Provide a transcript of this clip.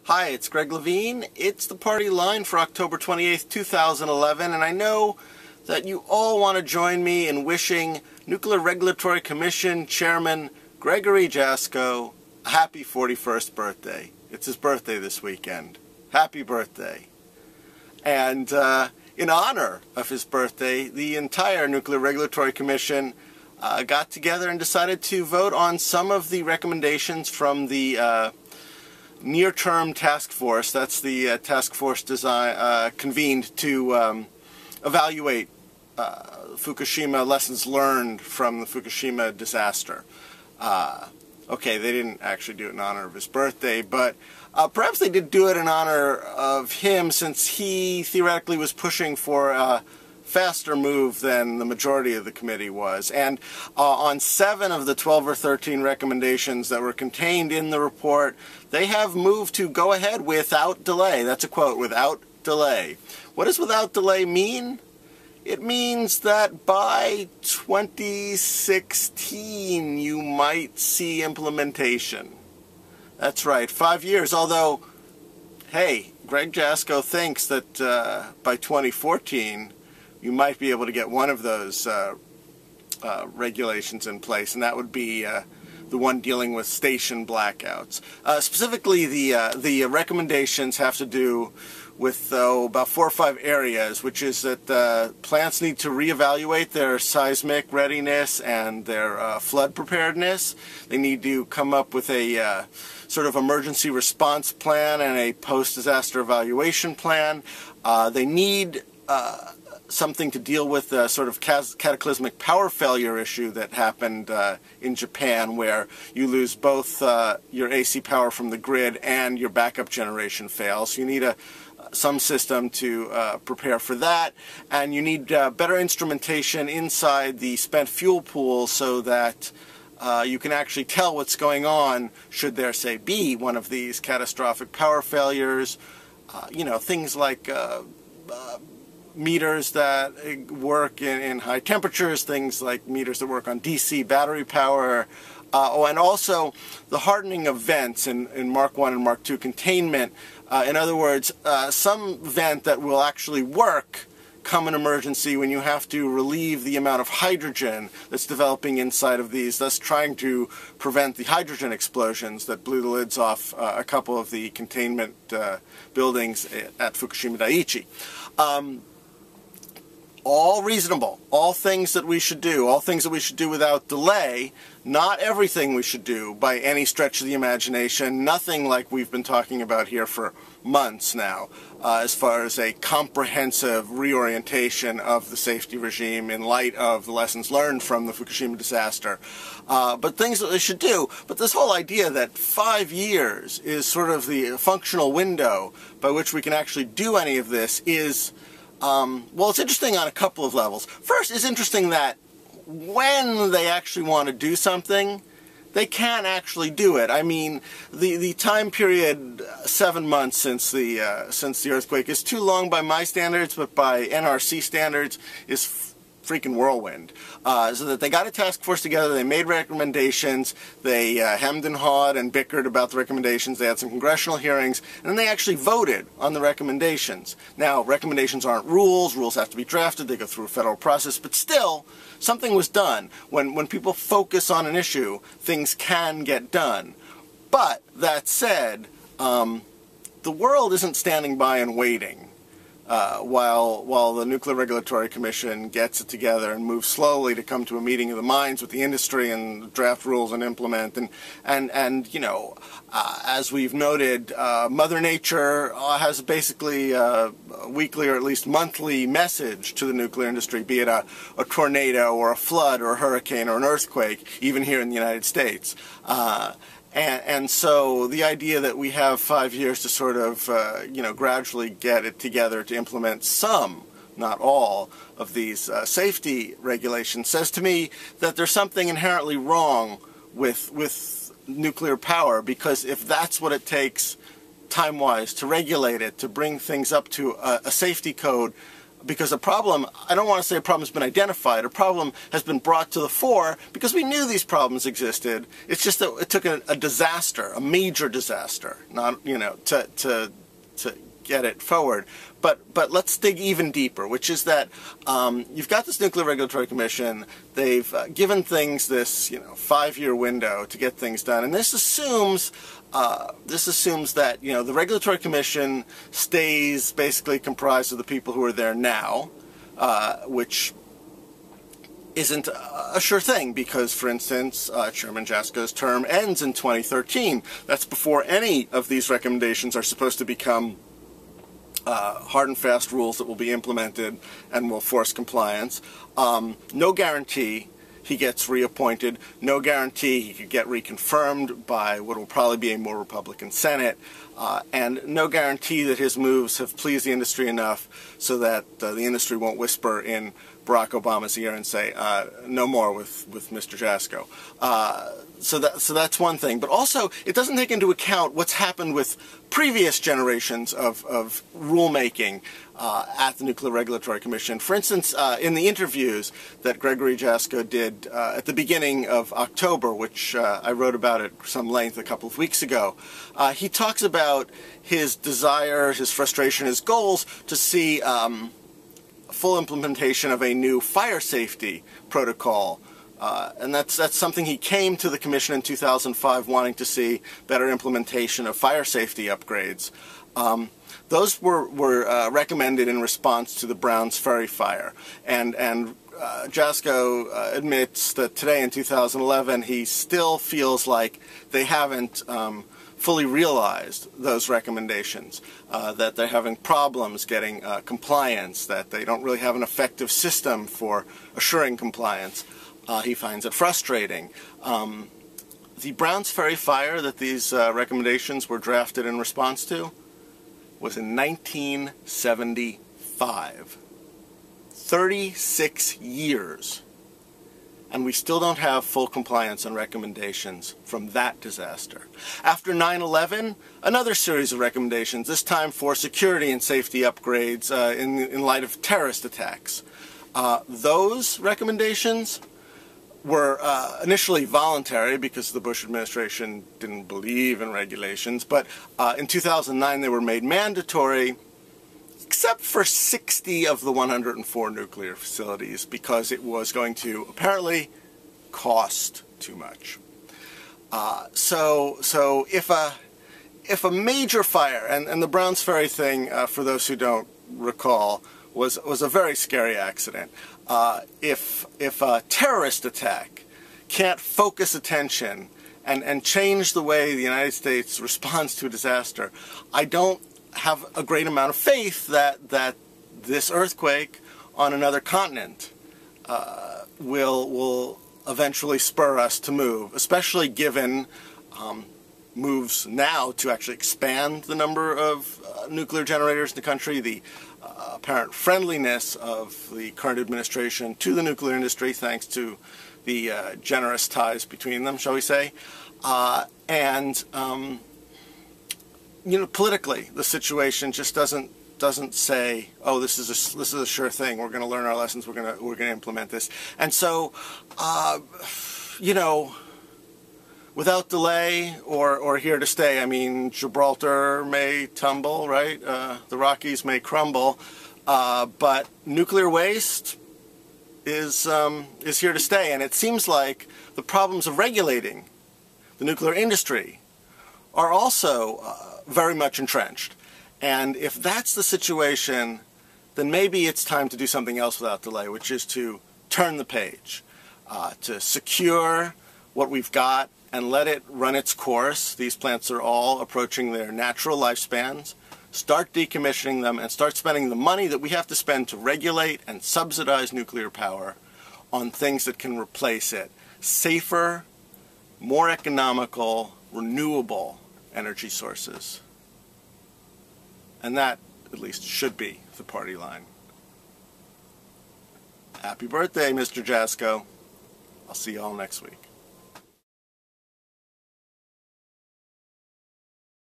Hi, it's Greg Levine. It's the party line for October 28th, 2011, and I know that you all want to join me in wishing Nuclear Regulatory Commission Chairman Gregory Jaczko a happy 41st birthday. It's his birthday this weekend. Happy birthday. And in honor of his birthday, the entire Nuclear Regulatory Commission got together and decided to vote on some of the recommendations from the near-term task force. That's the task force convened to evaluate Fukushima lessons learned from the Fukushima disaster. Okay, they didn't actually do it in honor of his birthday, but perhaps they did do it in honor of him, since he theoretically was pushing for a faster move than the majority of the committee was. And on 7 of the 12 or 13 recommendations that were contained in the report, they have moved to go ahead without delay. That's a quote, without delay. What does without delay mean? It means that by 2016 you might see implementation. That's right, 5 years, although, hey, Greg Jaczko thinks that by 2014 you might be able to get one of those regulations in place, and that would be the one dealing with station blackouts. Specifically, the recommendations have to do with about 4 or 5 areas, which is that plants need to reevaluate their seismic readiness and their flood preparedness. They need to come up with a sort of emergency response plan and a post-disaster evaluation plan. They need something to deal with the sort of cataclysmic power failure issue that happened in Japan, where you lose both your AC power from the grid and your backup generation fails. So you need some system to prepare for that, and you need better instrumentation inside the spent fuel pool so that you can actually tell what's going on should there, say, be one of these catastrophic power failures. You know, things like meters that work in high temperatures, things like meters that work on DC battery power, and also the hardening of vents in Mark 1 and Mark 2 containment. In other words, some vent that will actually work come in emergency when you have to relieve the amount of hydrogen that's developing inside of these, thus trying to prevent the hydrogen explosions that blew the lids off a couple of the containment buildings at Fukushima Daiichi. All reasonable, all things that we should do, all things that we should do without delay. Not everything we should do by any stretch of the imagination, nothing like we've been talking about here for months now, as far as a comprehensive reorientation of the safety regime in light of the lessons learned from the Fukushima disaster. But things that they should do. But this whole idea that 5 years is sort of the functional window by which we can actually do any of this is, well, it's interesting on a couple of levels. First, it's interesting that when they actually want to do something, they can actually do it. I mean, the time period, 7 months since the earthquake, is too long by my standards, but by NRC standards is freaking whirlwind. So that they got a task force together, they made recommendations, they hemmed and hawed and bickered about the recommendations, they had some congressional hearings, and then they actually voted on the recommendations. Now, recommendations aren't rules, rules have to be drafted, they go through a federal process, but still, something was done. When people focus on an issue, things can get done. But, that said, the world isn't standing by and waiting. While the Nuclear Regulatory Commission gets it together and moves slowly to come to a meeting of the minds with the industry and draft rules and implement, and you know, as we've noted, Mother Nature has basically a weekly or at least monthly message to the nuclear industry, be it a tornado or a flood or a hurricane or an earthquake, even here in the United States. And so the idea that we have 5 years to sort of, you know, gradually get it together to implement some, not all, of these safety regulations says to me that there's something inherently wrong with nuclear power, because if that's what it takes time-wise to regulate it, to bring things up to a safety code because a problem, I don't want to say a problem has been identified, a problem has been brought to the fore because we knew these problems existed. It's just that it took a disaster, a major disaster, not, you know, to get it forward. But let's dig even deeper, which is that you've got this Nuclear Regulatory Commission. They've given things this, you know, 5-year window to get things done, and this assumes that, you know, the Regulatory Commission stays basically comprised of the people who are there now, which isn't a sure thing because, for instance, Chairman Jasko's term ends in 2013. That's before any of these recommendations are supposed to become hard and fast rules that will be implemented and will force compliance. No guarantee he gets reappointed. No guarantee he could get reconfirmed by what will probably be a more Republican Senate. And no guarantee that his moves have pleased the industry enough so that the industry won't whisper in Barack Obama's ear and say, no more with Mr. Jasko. So that's one thing. But also, it doesn't take into account what's happened with previous generations of rulemaking at the Nuclear Regulatory Commission. For instance, in the interviews that Gregory Jasko did at the beginning of October, which I wrote about at some length a couple of weeks ago, he talks about his desire, his frustration, his goals to see full implementation of a new fire safety protocol. And that's something he came to the Commission in 2005 wanting to see, better implementation of fire safety upgrades. Those were recommended in response to the Browns Ferry fire. And Jasko admits that today in 2011 he still feels like they haven't fully realized those recommendations, that they're having problems getting compliance, that they don't really have an effective system for assuring compliance. He finds it frustrating. The Browns Ferry fire that these recommendations were drafted in response to was in 1975. 36 years. And we still don't have full compliance on recommendations from that disaster. After 9/11, another series of recommendations, this time for security and safety upgrades in light of terrorist attacks. Those recommendations were initially voluntary because the Bush administration didn't believe in regulations, but in 2009 they were made mandatory, except for 60 of the 104 nuclear facilities, because it was going to apparently cost too much. So if a major fire, and the Browns Ferry thing, for those who don't recall, was a very scary accident. If a terrorist attack can't focus attention and change the way the United States responds to a disaster, I don't have a great amount of faith that this earthquake on another continent will eventually spur us to move, especially given moves now to actually expand the number of nuclear generators in the country, the apparent friendliness of the current administration to the nuclear industry, thanks to the generous ties between them, shall we say, and you know, politically, the situation just doesn't say, oh, this is a sure thing. We're going to learn our lessons. We're going to implement this. And so, you know, without delay or here to stay, I mean, Gibraltar may tumble, right? The Rockies may crumble, but nuclear waste is here to stay. And it seems like the problems of regulating the nuclear industry are also very much entrenched. And if that's the situation, then maybe it's time to do something else without delay, which is to turn the page, to secure what we've got and let it run its course. These plants are all approaching their natural lifespans. Start decommissioning them and start spending the money that we have to spend to regulate and subsidize nuclear power on things that can replace it. Safer, more economical, renewable energy sources. And that, at least, should be the party line. Happy birthday, Mr. Jasko. I'll see you all next week.